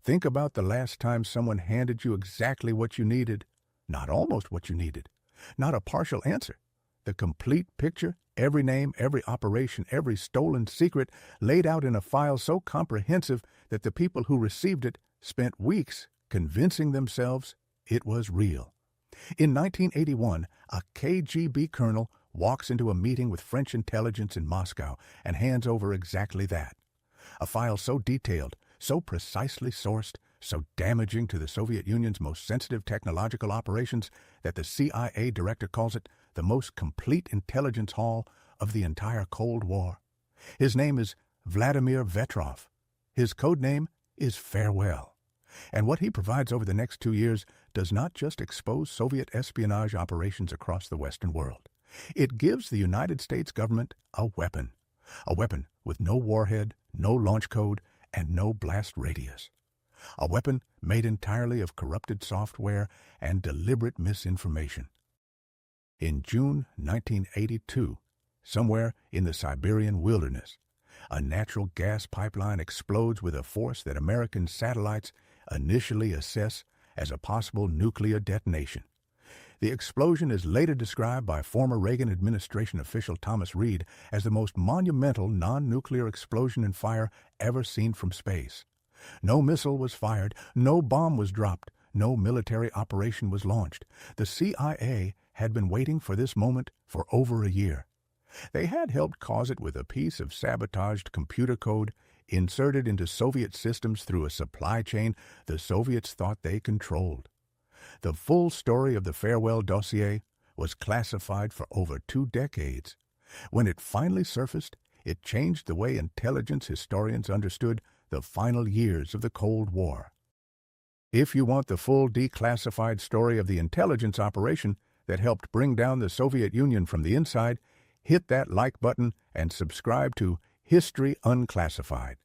Think about the last time someone handed you exactly what you needed, not almost what you needed, not a partial answer. The complete picture, every name, every operation, every stolen secret laid out in a file so comprehensive that the people who received it spent weeks convincing themselves it was real. In 1981, a KGB colonel walks into a meeting with French intelligence in Moscow and hands over exactly that. A file so detailed, so precisely sourced, so damaging to the Soviet Union's most sensitive technological operations that the CIA director calls it the most complete intelligence haul of the entire Cold War. His name is Vladimir Vetrov. His codename is Farewell. And what he provides over the next 2 years does not just expose Soviet espionage operations across the Western world. It gives the United States government a weapon with no warhead, no launch code, and no blast radius. A weapon made entirely of corrupted software and deliberate misinformation. In June 1982, somewhere in the Siberian wilderness, a natural gas pipeline explodes with a force that American satellites initially assess as a possible nuclear detonation. The explosion is later described by former Reagan administration official Thomas Reed as the most monumental non-nuclear explosion and fire ever seen from space. No missile was fired, no bomb was dropped, no military operation was launched. The CIA had been waiting for this moment for over a year. They had helped cause it with a piece of sabotaged computer code inserted into Soviet systems through a supply chain the Soviets thought they controlled. The full story of the Farewell dossier was classified for over 2 decades. When it finally surfaced, it changed the way intelligence historians understood the final years of the Cold War. If you want the full declassified story of the intelligence operation that helped bring down the Soviet Union from the inside, hit that like button and subscribe to History Unclassified.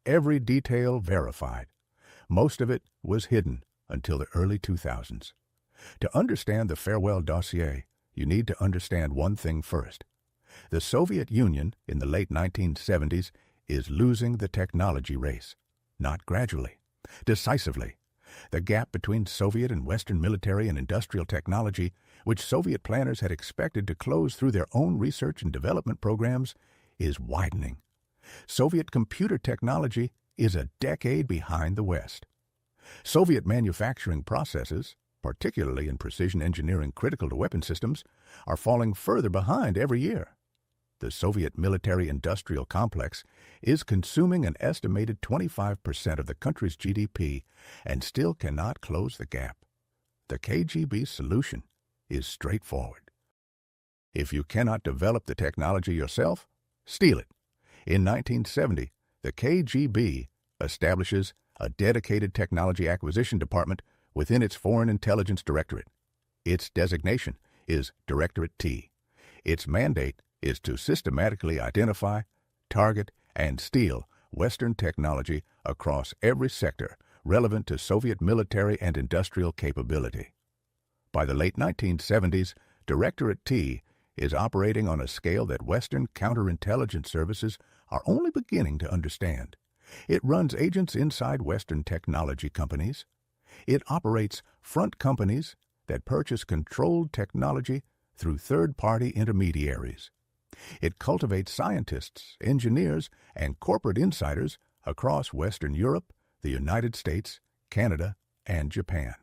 Every detail verified. Most of it was hidden until the early 2000s. To understand the Farewell dossier, you need to understand one thing first. The Soviet Union in the late 1970s is losing the technology race, not gradually, decisively. The gap between Soviet and Western military and industrial technology, which Soviet planners had expected to close through their own research and development programs, is widening. Soviet computer technology is a decade behind the West. Soviet manufacturing processes, particularly in precision engineering critical to weapon systems, are falling further behind every year. The Soviet military-industrial complex is consuming an estimated 25% of the country's GDP and still cannot close the gap. The KGB solution is straightforward. If you cannot develop the technology yourself, steal it. In 1970, the KGB establishes a dedicated technology acquisition department within its Foreign Intelligence Directorate. Its designation is Directorate T. Its mandate is to systematically identify, target, and steal Western technology across every sector relevant to Soviet military and industrial capability. By the late 1970s, Directorate T is operating on a scale that Western counterintelligence services are only beginning to understand. It runs agents inside Western technology companies. It operates front companies that purchase controlled technology through third-party intermediaries. It cultivates scientists, engineers, and corporate insiders across Western Europe, the United States, Canada, and Japan.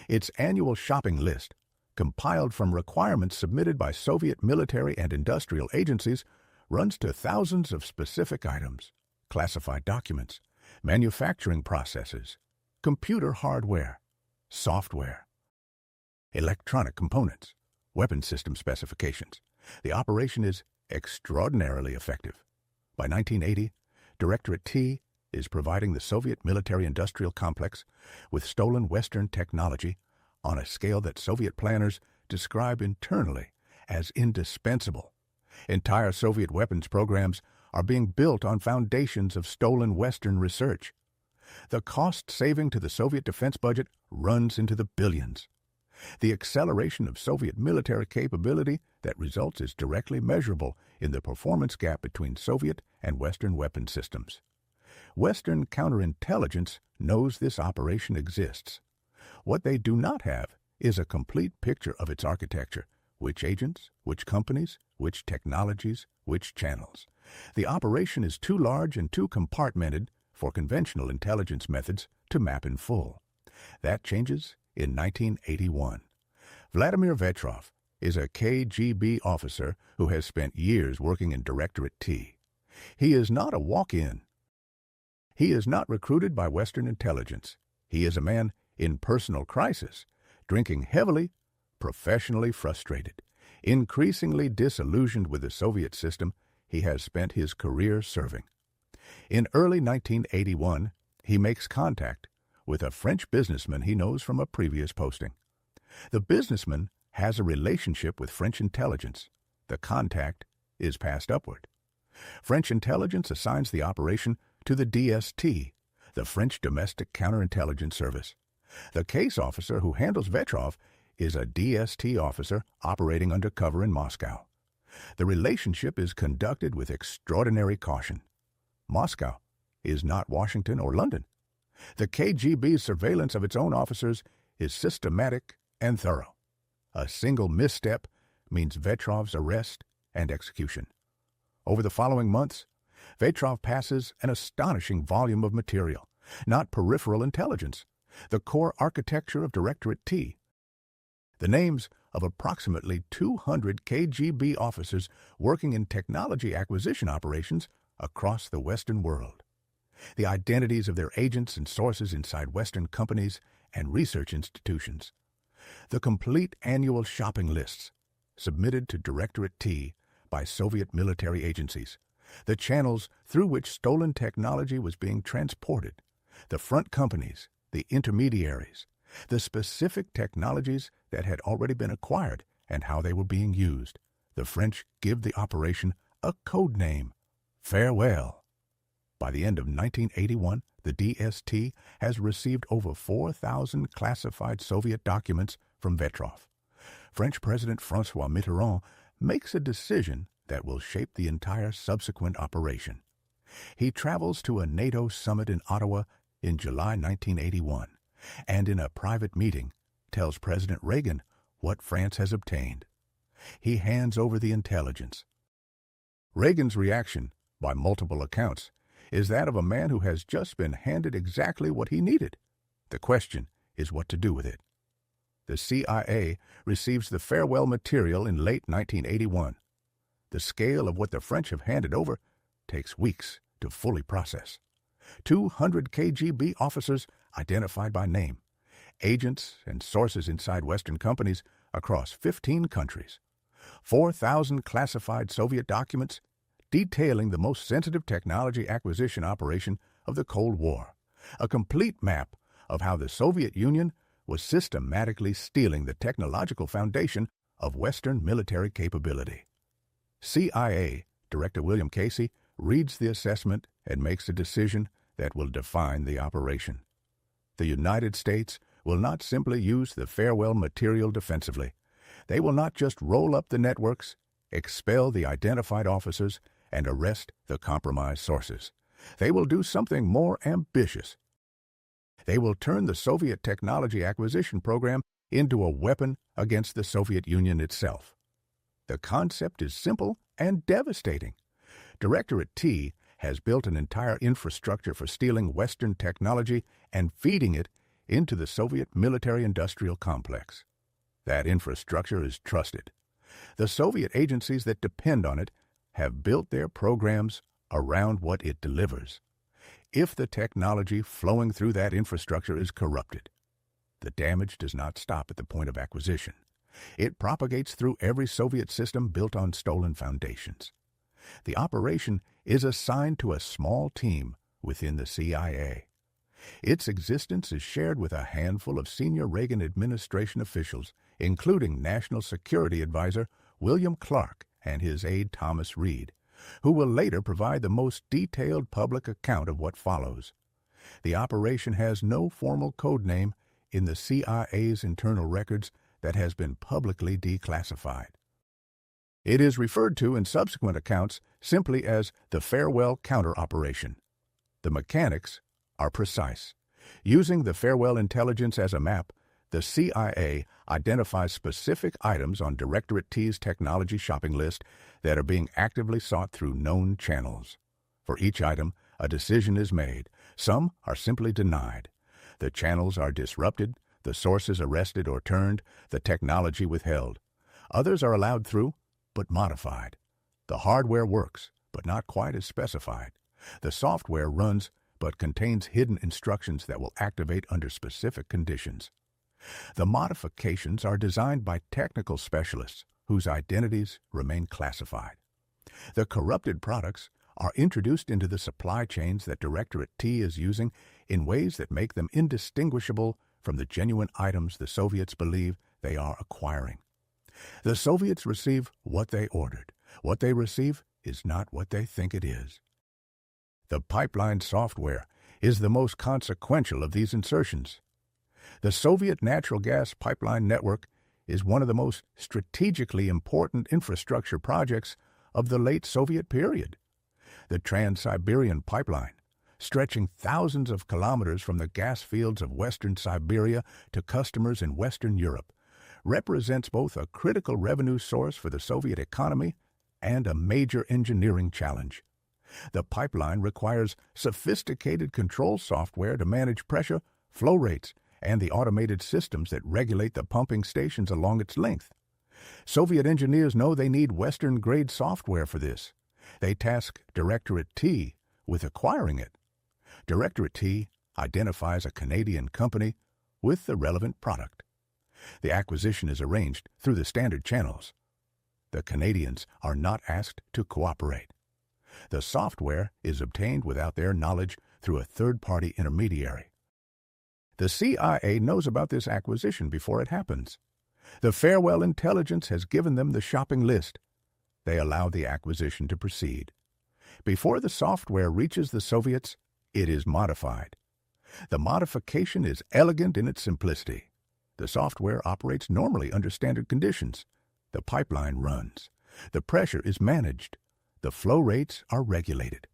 Its annual shopping list, compiled from requirements submitted by Soviet military and industrial agencies, runs to thousands of specific items, classified documents, manufacturing processes, computer hardware, software, electronic components, weapon system specifications. The operation is extraordinarily effective. By 1980, Directorate T is providing the Soviet military-industrial complex with stolen Western technology on a scale that Soviet planners describe internally as indispensable. Entire Soviet weapons programs are being built on foundations of stolen Western research. The cost saving to the Soviet defense budget runs into the billions. The acceleration of Soviet military capability that results is directly measurable in the performance gap between Soviet and Western weapon systems. Western counterintelligence knows this operation exists. What they do not have is a complete picture of its architecture, which agents, which companies, which technologies, which channels. The operation is too large and too compartmented for conventional intelligence methods to map in full. That changes in 1981. Vladimir Vetrov is a KGB officer who has spent years working in Directorate T. He is not a walk-in. He is not recruited by Western intelligence. He is a man in personal crisis, drinking heavily, professionally frustrated, increasingly disillusioned with the Soviet system he has spent his career serving. In early 1981, he makes contact with a French businessman he knows from a previous posting. The businessman has a relationship with French intelligence. The contact is passed upward. French intelligence assigns the operation to the DST, the French Domestic Counterintelligence Service. The case officer who handles Vetrov is a DST officer operating undercover in Moscow. The relationship is conducted with extraordinary caution. Moscow is not Washington or London. The KGB's surveillance of its own officers is systematic and thorough. A single misstep means Vetrov's arrest and execution. Over the following months, Vetrov passes an astonishing volume of material, not peripheral intelligence, the core architecture of Directorate T. The names of approximately 200 KGB officers working in technology acquisition operations across the Western world. The identities of their agents and sources inside Western companies and research institutions. The complete annual shopping lists submitted to Directorate T by Soviet military agencies. The channels through which stolen technology was being transported. The front companies, the intermediaries, the specific technologies that had already been acquired and how they were being used. The French give the operation a code name, Farewell. By the end of 1981, the DST has received over 4,000 classified Soviet documents from Vetrov. French President François Mitterrand makes a decision that will shape the entire subsequent operation. He travels to a NATO summit in Ottawa in July 1981, and in a private meeting tells President Reagan what France has obtained. He hands over the intelligence. Reagan's reaction, by multiple accounts, is that of a man who has just been handed exactly what he needed. The question is what to do with it. The CIA receives the farewell material in late 1981. The scale of what the French have handed over takes weeks to fully process. 200 KGB officers identified by name, agents and sources inside Western companies across 15 countries, 4,000 classified Soviet documents detailing the most sensitive technology acquisition operation of the Cold War, a complete map of how the Soviet Union was systematically stealing the technological foundation of Western military capability. CIA Director William Casey reads the assessment and makes a decision that will define the operation. The United States will not simply use the farewell material defensively. They will not just roll up the networks, expel the identified officers, and arrest the compromised sources. They will do something more ambitious. They will turn the Soviet technology acquisition program into a weapon against the Soviet Union itself. The concept is simple and devastating. Directorate T has built an entire infrastructure for stealing Western technology and feeding it into the Soviet military-industrial complex. That infrastructure is trusted. The Soviet agencies that depend on it have built their programs around what it delivers. If the technology flowing through that infrastructure is corrupted, the damage does not stop at the point of acquisition. It propagates through every Soviet system built on stolen foundations. The operation is assigned to a small team within the CIA. Its existence is shared with a handful of senior Reagan administration officials, including National Security Advisor William Clark and his aide Thomas Reed, who will later provide the most detailed public account of what follows. The operation has no formal code name in the CIA's internal records that has been publicly declassified. It is referred to in subsequent accounts simply as the Farewell Counter Operation. The mechanics are precise. Using the farewell intelligence as a map, the CIA identifies specific items on Directorate T's technology shopping list that are being actively sought through known channels. For each item, a decision is made. Some are simply denied. The channels are disrupted, the sources arrested or turned, the technology withheld. Others are allowed through, but modified. The hardware works, but not quite as specified. The software runs, but contains hidden instructions that will activate under specific conditions. The modifications are designed by technical specialists whose identities remain classified. The corrupted products are introduced into the supply chains that Directorate T is using in ways that make them indistinguishable from the genuine items the Soviets believe they are acquiring. The Soviets receive what they ordered. What they receive is not what they think it is. The pipeline software is the most consequential of these insertions. The Soviet natural gas pipeline network is one of the most strategically important infrastructure projects of the late Soviet period. The Trans-Siberian pipeline, stretching thousands of kilometers from the gas fields of western Siberia to customers in Western Europe, represents both a critical revenue source for the Soviet economy and a major engineering challenge. The pipeline requires sophisticated control software to manage pressure, flow rates, and the automated systems that regulate the pumping stations along its length. Soviet engineers know they need Western-grade software for this. They task Directorate T with acquiring it. Directorate T identifies a Canadian company with the relevant product. The acquisition is arranged through the standard channels. The Canadians are not asked to cooperate. The software is obtained without their knowledge through a third-party intermediary. The CIA knows about this acquisition before it happens. The farewell intelligence has given them the shopping list. They allow the acquisition to proceed. Before the software reaches the Soviets, it is modified. The modification is elegant in its simplicity. The software operates normally under standard conditions. The pipeline runs. The pressure is managed. The flow rates are regulated.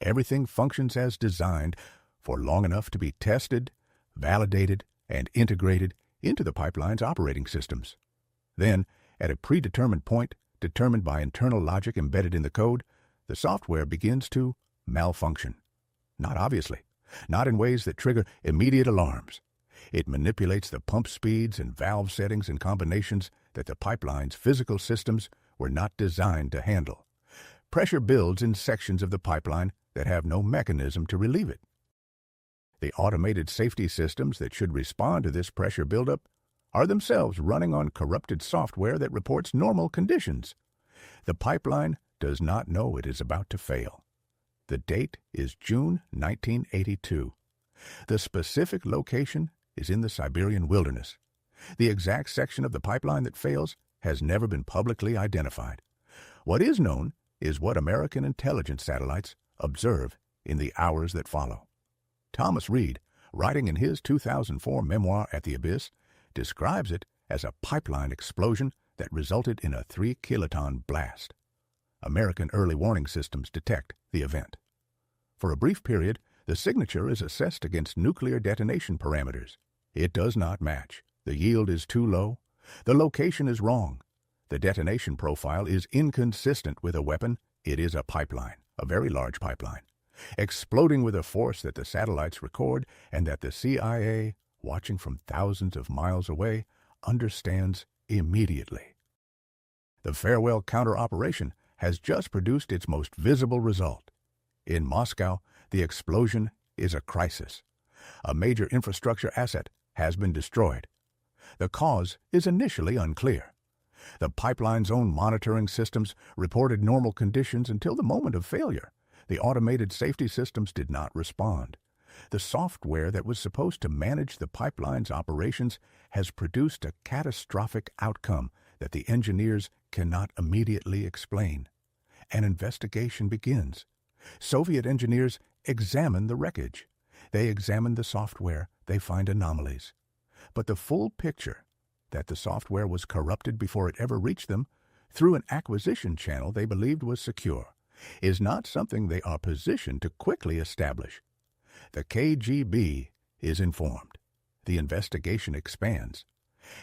Everything functions as designed for long enough to be tested, validated, and integrated into the pipeline's operating systems. Then, at a predetermined point, determined by internal logic embedded in the code, the software begins to malfunction. Not obviously, not in ways that trigger immediate alarms. It manipulates the pump speeds and valve settings and combinations that the pipeline's physical systems were not designed to handle. Pressure builds in sections of the pipeline that have no mechanism to relieve it. The automated safety systems that should respond to this pressure buildup are themselves running on corrupted software that reports normal conditions. The pipeline does not know it is about to fail. The date is June 1982. The specific location is in the Siberian wilderness. The exact section of the pipeline that fails has never been publicly identified. What is known is what American intelligence satellites observe in the hours that follow. Thomas Reed, writing in his 2004 memoir At the Abyss, describes it as a pipeline explosion that resulted in a 3-kiloton blast. American early warning systems detect the event. For a brief period, the signature is assessed against nuclear detonation parameters. It does not match. The yield is too low. The location is wrong. The detonation profile is inconsistent with a weapon. It is a pipeline, a very large pipeline, exploding with a force that the satellites record and that the CIA, watching from thousands of miles away, understands immediately. The farewell counter-operation has just produced its most visible result. In Moscow, the explosion is a crisis. A major infrastructure asset has been destroyed. The cause is initially unclear. The pipeline's own monitoring systems reported normal conditions until the moment of failure. The automated safety systems did not respond. The software that was supposed to manage the pipeline's operations has produced a catastrophic outcome that the engineers cannot immediately explain. An investigation begins. Soviet engineers examine the wreckage. They examine the software. They find anomalies. But the full picture, that the software was corrupted before it ever reached them through an acquisition channel they believed was secure, is not something they are positioned to quickly establish. The KGB is informed. The investigation expands.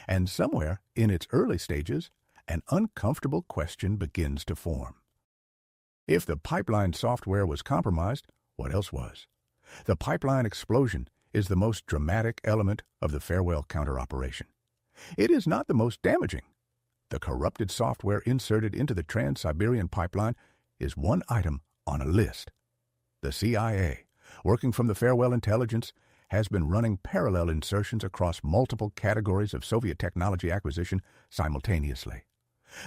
And somewhere in its early stages, an uncomfortable question begins to form. If the pipeline software was compromised, what else was? The pipeline explosion is the most dramatic element of the farewell counteroperation. It is not the most damaging. The corrupted software inserted into the Trans-Siberian pipeline is one item on a list. The CIA, working from the farewell intelligence, has been running parallel insertions across multiple categories of Soviet technology acquisition simultaneously.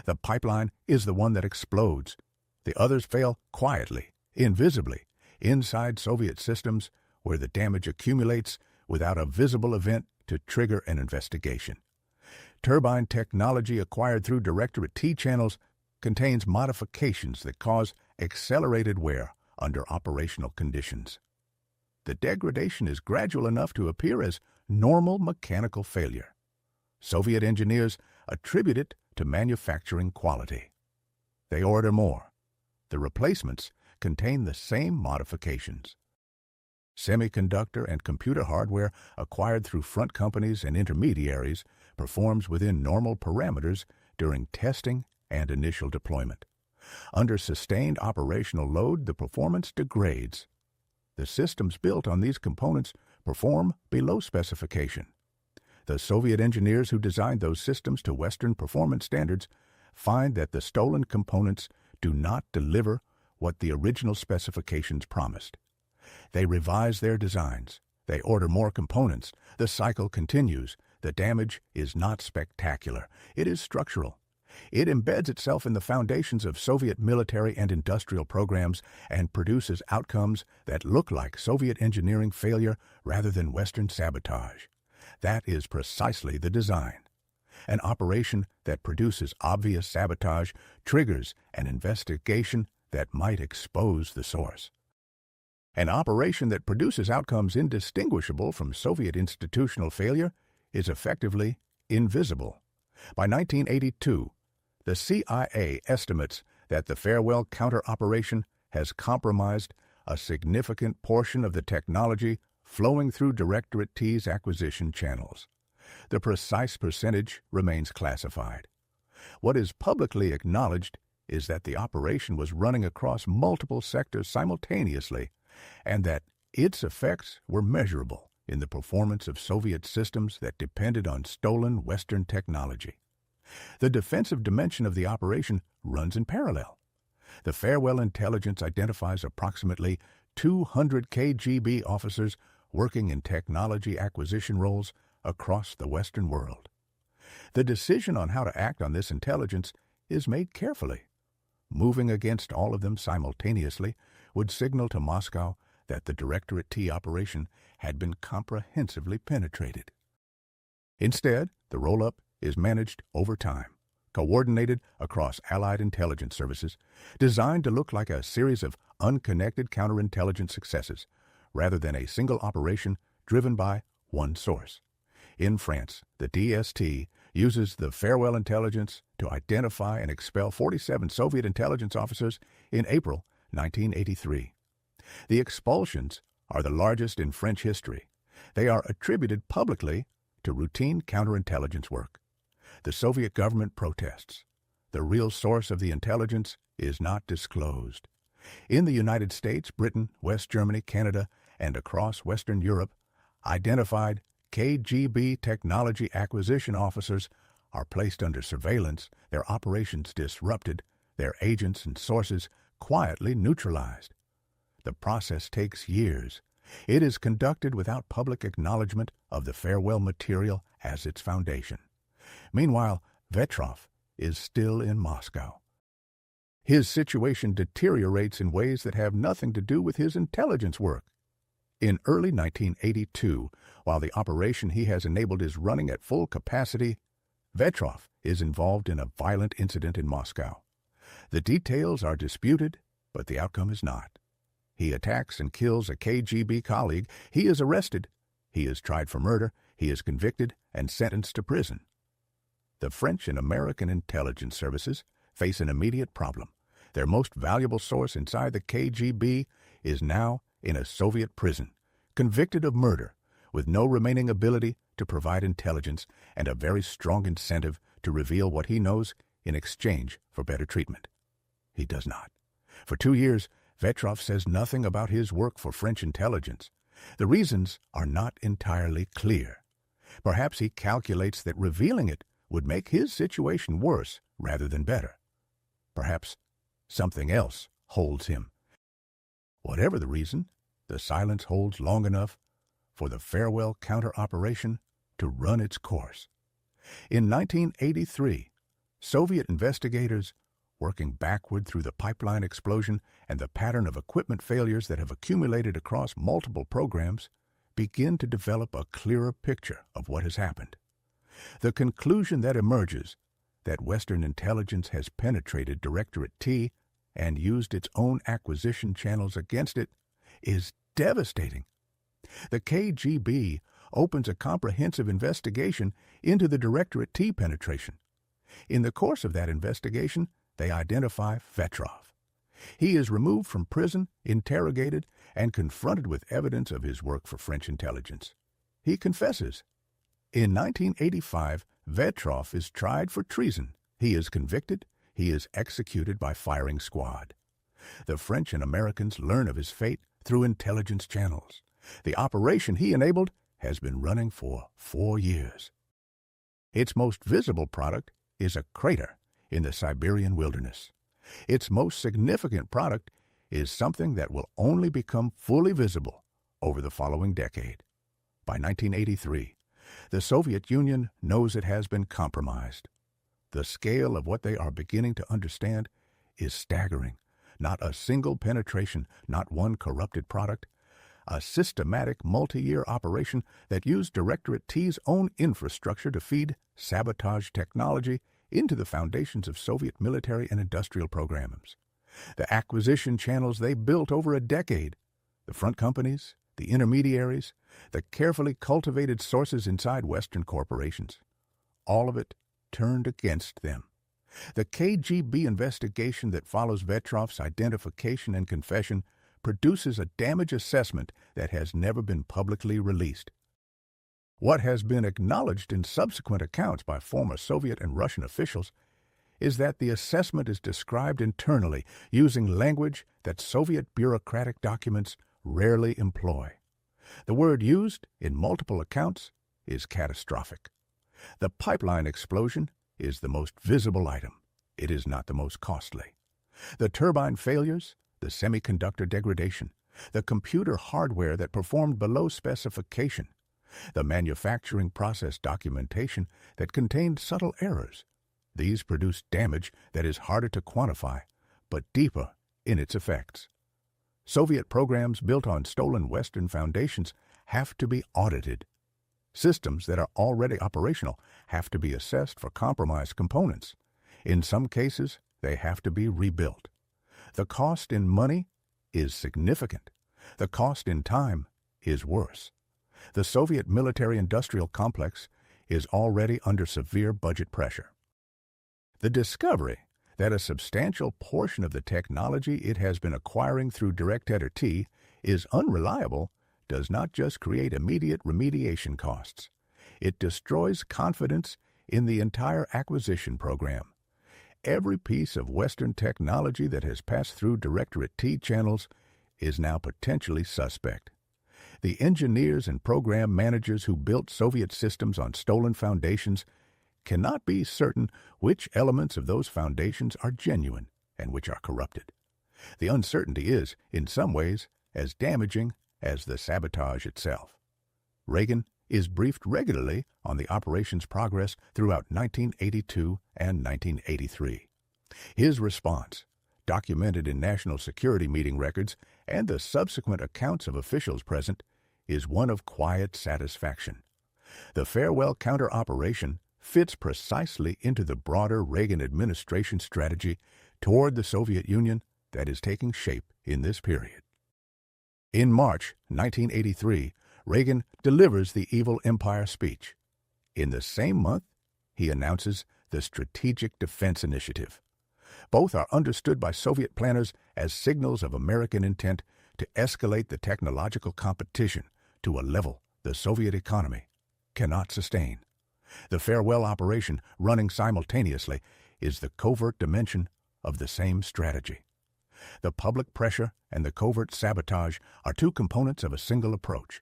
The pipeline is the one that explodes. The others fail quietly, invisibly, inside Soviet systems where the damage accumulates without a visible event to trigger an investigation. Turbine technology acquired through Directorate T channels contains modifications that cause accelerated wear under operational conditions. The degradation is gradual enough to appear as normal mechanical failure. Soviet engineers attribute it to manufacturing quality. They order more. The replacements contain the same modifications. Semiconductor and computer hardware acquired through front companies and intermediaries performs within normal parameters during testing and initial deployment. Under sustained operational load, the performance degrades. The systems built on these components perform below specification. The Soviet engineers who designed those systems to Western performance standards find that the stolen components do not deliver what the original specifications promised. They revise their designs. They order more components. The cycle continues. The damage is not spectacular. It is structural. It embeds itself in the foundations of Soviet military and industrial programs and produces outcomes that look like Soviet engineering failure rather than Western sabotage. That is precisely the design. An operation that produces obvious sabotage triggers an investigation that might expose the source. An operation that produces outcomes indistinguishable from Soviet institutional failure is effectively invisible. By 1982, the CIA estimates that the farewell counter-operation has compromised a significant portion of the technology flowing through Directorate T's acquisition channels. The precise percentage remains classified. What is publicly acknowledged is that the operation was running across multiple sectors simultaneously and that its effects were measurable in the performance of Soviet systems that depended on stolen Western technology. The defensive dimension of the operation runs in parallel. The farewell intelligence identifies approximately 200 KGB officers working in technology acquisition roles across the Western world. The decision on how to act on this intelligence is made carefully. Moving against all of them simultaneously would signal to Moscow that the Directorate T operation had been comprehensively penetrated. Instead, the Rollup is managed over time, coordinated across Allied intelligence services, designed to look like a series of unconnected counterintelligence successes, rather than a single operation driven by one source. In France, the DST uses the farewell intelligence to identify and expel 47 Soviet intelligence officers in April 1983. The expulsions are the largest in French history. They are attributed publicly to routine counterintelligence work. The Soviet government protests. The real source of the intelligence is not disclosed. In the United States, Britain, West Germany, Canada, and across Western Europe, identified KGB technology acquisition officers are placed under surveillance, their operations disrupted, their agents and sources quietly neutralized. The process takes years. It is conducted without public acknowledgement of the farewell material as its foundation. Meanwhile, Vetrov is still in Moscow. His situation deteriorates in ways that have nothing to do with his intelligence work. In early 1982, while the operation he has enabled is running at full capacity, Vetrov is involved in a violent incident in Moscow. The details are disputed, but the outcome is not. He attacks and kills a KGB colleague. He is arrested. He is tried for murder. He is convicted and sentenced to prison. The French and American intelligence services face an immediate problem. Their most valuable source inside the KGB is now in a Soviet prison, convicted of murder, with no remaining ability to provide intelligence and a very strong incentive to reveal what he knows in exchange for better treatment. He does not. For 2 years, Vetrov says nothing about his work for French intelligence. The reasons are not entirely clear. Perhaps he calculates that revealing it would make his situation worse rather than better. Perhaps something else holds him. Whatever the reason, the silence holds long enough for the farewell counter-operation to run its course. In 1983, Soviet investigators, working backward through the pipeline explosion and the pattern of equipment failures that have accumulated across multiple programs, begin to develop a clearer picture of what has happened. The conclusion that emerges, that Western intelligence has penetrated Directorate T and used its own acquisition channels against it, is devastating. The KGB opens a comprehensive investigation into the Directorate T penetration. In the course of that investigation, they identify Vetrov. He is removed from prison, interrogated, and confronted with evidence of his work for French intelligence. He confesses. In 1985, Vetrov is tried for treason. He is convicted. He is executed by firing squad. The French and Americans learn of his fate through intelligence channels. The operation he enabled has been running for 4 years. Its most visible product is a crater in the Siberian wilderness. Its most significant product is something that will only become fully visible over the following decade. By 1983, the Soviet Union knows it has been compromised. The scale of what they are beginning to understand is staggering. Not a single penetration, not one corrupted product. A systematic multi-year operation that used Directorate T's own infrastructure to feed sabotage technology into the foundations of Soviet military and industrial programs. The acquisition channels they built over a decade, the front companies, the intermediaries, the carefully cultivated sources inside Western corporations, all of it turned against them. The KGB investigation that follows Vetrov's identification and confession produces a damage assessment that has never been publicly released. What has been acknowledged in subsequent accounts by former Soviet and Russian officials is that the assessment is described internally using language that Soviet bureaucratic documents rarely employ. The word used in multiple accounts is catastrophic. The pipeline explosion is the most visible item. It is not the most costly. The turbine failures, the semiconductor degradation, the computer hardware that performed below specification, the manufacturing process documentation that contained subtle errors. These produce damage that is harder to quantify, but deeper in its effects. Soviet programs built on stolen Western foundations have to be audited. Systems that are already operational have to be assessed for compromised components. In some cases, they have to be rebuilt. The cost in money is significant. The cost in time is worse. The Soviet military-industrial complex is already under severe budget pressure. The discovery that a substantial portion of the technology it has been acquiring through Directorate T is unreliable does not just create immediate remediation costs. It destroys confidence in the entire acquisition program. Every piece of Western technology that has passed through Directorate T channels is now potentially suspect. The engineers and program managers who built Soviet systems on stolen foundations cannot be certain which elements of those foundations are genuine and which are corrupted. The uncertainty is, in some ways, as damaging as the sabotage itself. Reagan is briefed regularly on the operation's progress throughout 1982 and 1983. His response, documented in national security meeting records and the subsequent accounts of officials present, is one of quiet satisfaction. The farewell counter-operation fits precisely into the broader Reagan administration strategy toward the Soviet Union that is taking shape in this period. In March 1983, Reagan delivers the Evil Empire speech. In the same month, he announces the Strategic Defense Initiative. Both are understood by Soviet planners as signals of American intent to escalate the technological competition, to a level the Soviet economy cannot sustain. The farewell operation running simultaneously is the covert dimension of the same strategy. The public pressure and the covert sabotage are two components of a single approach.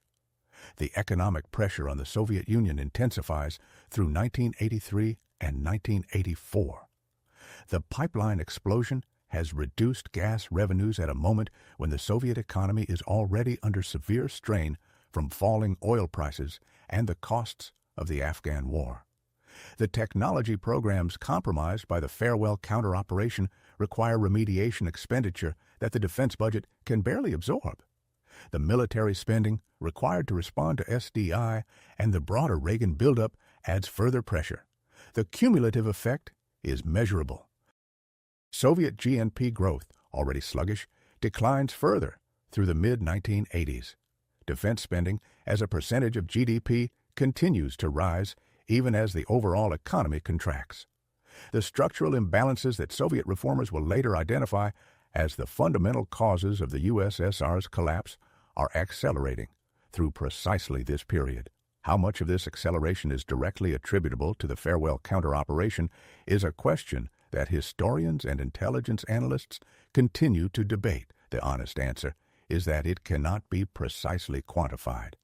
The economic pressure on the Soviet Union intensifies through 1983 and 1984. The pipeline explosion has reduced gas revenues at a moment when the Soviet economy is already under severe strain from falling oil prices and the costs of the Afghan war. The technology programs compromised by the farewell counter-operation require remediation expenditure that the defense budget can barely absorb. The military spending required to respond to SDI and the broader Reagan buildup adds further pressure. The cumulative effect is measurable. Soviet GNP growth, already sluggish, declines further through the mid-1980s. Defense spending as a percentage of GDP continues to rise even as the overall economy contracts. The structural imbalances that Soviet reformers will later identify as the fundamental causes of the USSR's collapse are accelerating through precisely this period. How much of this acceleration is directly attributable to the farewell counter-operation is a question that historians and intelligence analysts continue to debate. The honest answer is that it cannot be precisely quantified.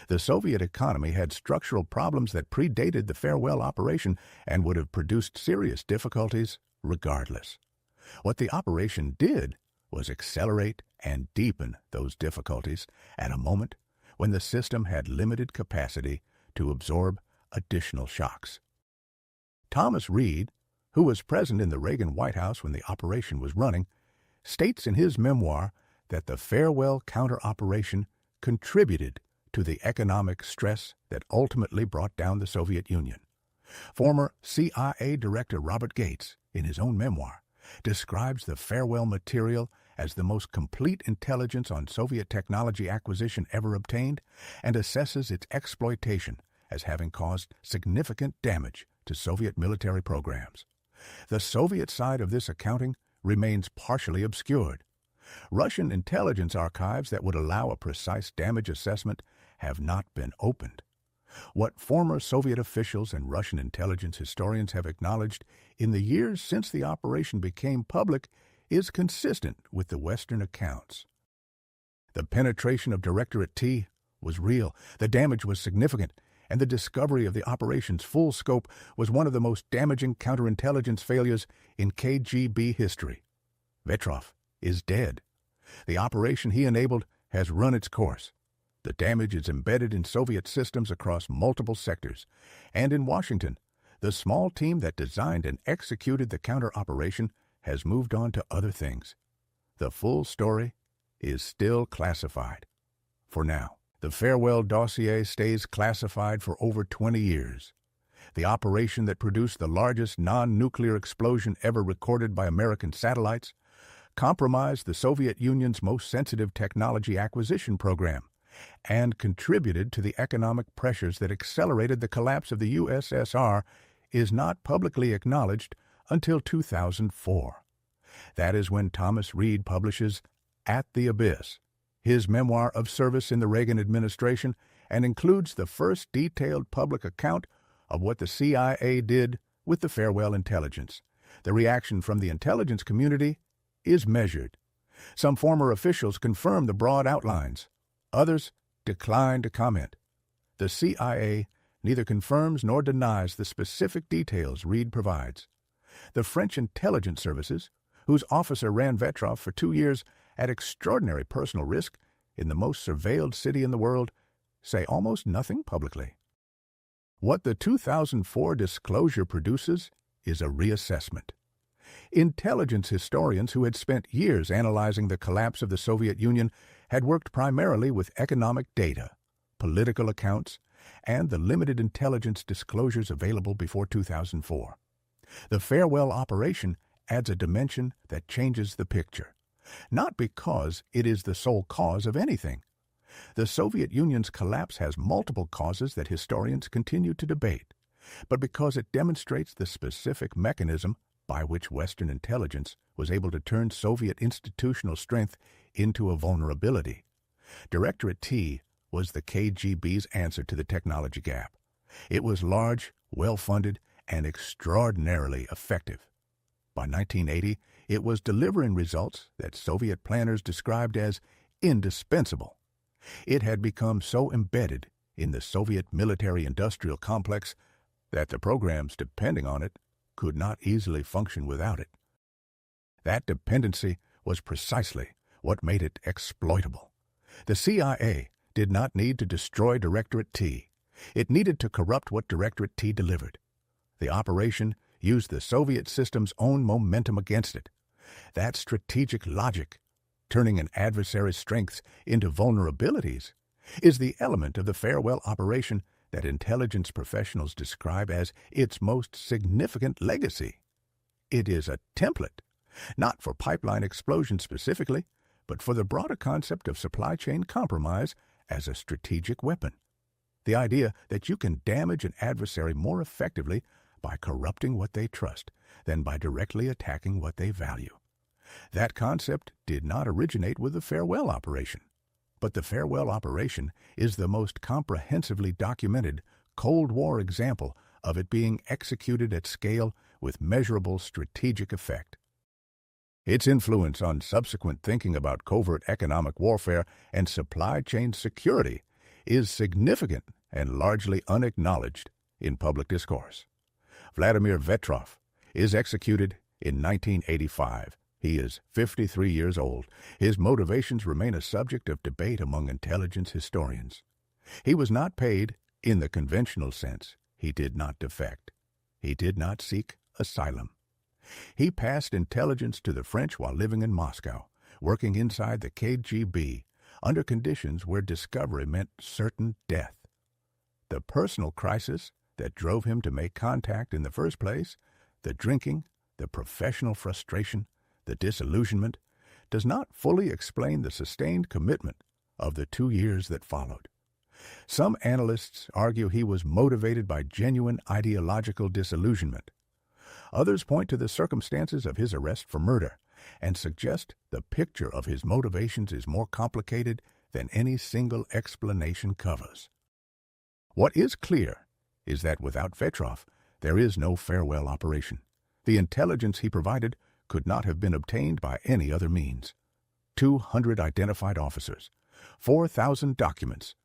The Soviet economy had structural problems that predated the farewell operation and would have produced serious difficulties regardless. What the operation did was accelerate and deepen those difficulties at a moment when the system had limited capacity to absorb additional shocks. Thomas Reed, who was present in the Reagan White House when the operation was running, states in his memoir that the farewell counter-operation contributed to the economic stress that ultimately brought down the Soviet Union. Former CIA Director Robert Gates, in his own memoir, describes the farewell material as the most complete intelligence on Soviet technology acquisition ever obtained and assesses its exploitation as having caused significant damage to Soviet military programs. The Soviet side of this accounting remains partially obscured. Russian intelligence archives that would allow a precise damage assessment have not been opened. What former Soviet officials and Russian intelligence historians have acknowledged in the years since the operation became public is consistent with the Western accounts. The penetration of Directorate T was real, the damage was significant, and the discovery of the operation's full scope was one of the most damaging counterintelligence failures in KGB history. Vetrov is dead. The operation he enabled has run its course. The damage is embedded in Soviet systems across multiple sectors, and in Washington, the small team that designed and executed the counter-operation has moved on to other things. The full story is still classified. For now, the farewell dossier stays classified for over 20 years. The operation that produced the largest non-nuclear explosion ever recorded by American satellites compromised the Soviet Union's most sensitive technology acquisition program and contributed to the economic pressures that accelerated the collapse of the USSR is not publicly acknowledged until 2004. That is when Thomas Reed publishes At the Abyss, his memoir of service in the Reagan administration, and includes the first detailed public account of what the CIA did with the farewell intelligence. The reaction from the intelligence community is measured. Some former officials confirm the broad outlines. Others decline to comment. The CIA neither confirms nor denies the specific details Reed provides. The French intelligence services, whose officer ran Vetrov for 2 years at extraordinary personal risk in the most surveilled city in the world, say almost nothing publicly. What the 2004 disclosure produces is a reassessment. Intelligence historians who had spent years analyzing the collapse of the Soviet Union had worked primarily with economic data, political accounts, and the limited intelligence disclosures available before 2004. The farewell operation adds a dimension that changes the picture, not because it is the sole cause of anything. The Soviet Union's collapse has multiple causes that historians continue to debate, but because it demonstrates the specific mechanism by which Western intelligence was able to turn Soviet institutional strength into a vulnerability. Directorate T was the KGB's answer to the technology gap. It was large, well-funded, and extraordinarily effective. By 1980, it was delivering results that Soviet planners described as indispensable. It had become so embedded in the Soviet military-industrial complex that the programs depending on it could not easily function without it. That dependency was precisely what made it exploitable. The CIA did not need to destroy Directorate T. It needed to corrupt what Directorate T delivered. The operation used the Soviet system's own momentum against it. That strategic logic, turning an adversary's strengths into vulnerabilities, is the element of the farewell operation that intelligence professionals describe as its most significant legacy. It is a template, not for pipeline explosion specifically, but for the broader concept of supply chain compromise as a strategic weapon. The idea that you can damage an adversary more effectively by corrupting what they trust than by directly attacking what they value. That concept did not originate with the farewell operation, but the farewell operation is the most comprehensively documented Cold War example of it being executed at scale with measurable strategic effect. Its influence on subsequent thinking about covert economic warfare and supply chain security is significant and largely unacknowledged in public discourse. Vladimir Vetrov is executed in 1985. He is 53 years old. His motivations remain a subject of debate among intelligence historians. He was not paid in the conventional sense. He did not defect. He did not seek asylum. He passed intelligence to the French while living in Moscow, working inside the KGB under conditions where discovery meant certain death. The personal crisis that drove him to make contact in the first place, the drinking, the professional frustration, the disillusionment, does not fully explain the sustained commitment of the 2 years that followed. Some analysts argue he was motivated by genuine ideological disillusionment. Others point to the circumstances of his arrest for murder and suggest the picture of his motivations is more complicated than any single explanation covers. What is clear is that without Vetrov, there is no farewell operation. The intelligence he provided could not have been obtained by any other means. 200 identified officers, 4,000 documents,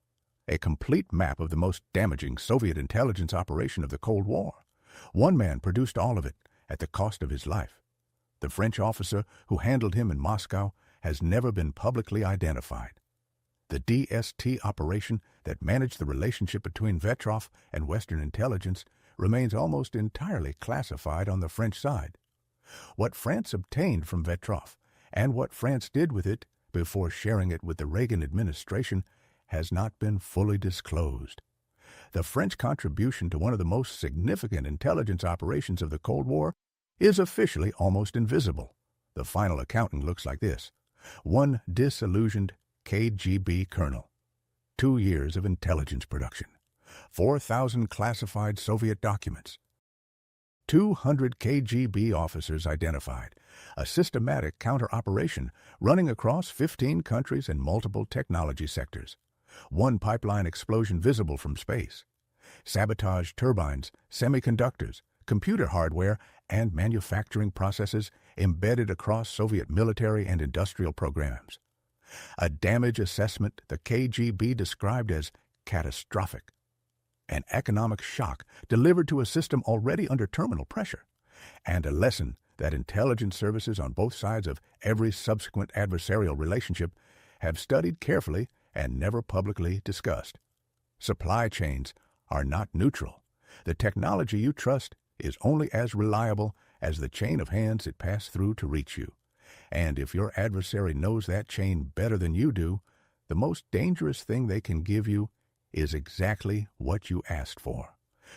a complete map of the most damaging Soviet intelligence operation of the Cold War. One man produced all of it at the cost of his life. The French officer who handled him in Moscow has never been publicly identified. The DST operation that managed the relationship between Vetrov and Western intelligence remains almost entirely classified on the French side. What France obtained from Vetrov and what France did with it before sharing it with the Reagan administration has not been fully disclosed. The French contribution to one of the most significant intelligence operations of the Cold War is officially almost invisible. The final accounting looks like this: one disillusioned KGB colonel, 2 years of intelligence production, 4,000 classified Soviet documents, 200 KGB officers identified, a systematic counter-operation running across 15 countries and multiple technology sectors, one pipeline explosion visible from space, sabotage turbines, semiconductors, computer hardware, and manufacturing processes embedded across Soviet military and industrial programs. A damage assessment the KGB described as catastrophic. An economic shock delivered to a system already under terminal pressure, and a lesson that intelligence services on both sides of every subsequent adversarial relationship have studied carefully and never publicly discussed. Supply chains are not neutral. The technology you trust is only as reliable as the chain of hands it passed through to reach you. And if your adversary knows that chain better than you do, the most dangerous thing they can give you is exactly what you asked for.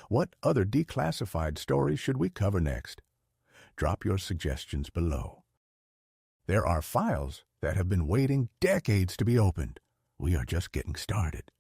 What other declassified stories should we cover next? Drop your suggestions below. There are files that have been waiting decades to be opened. We are just getting started.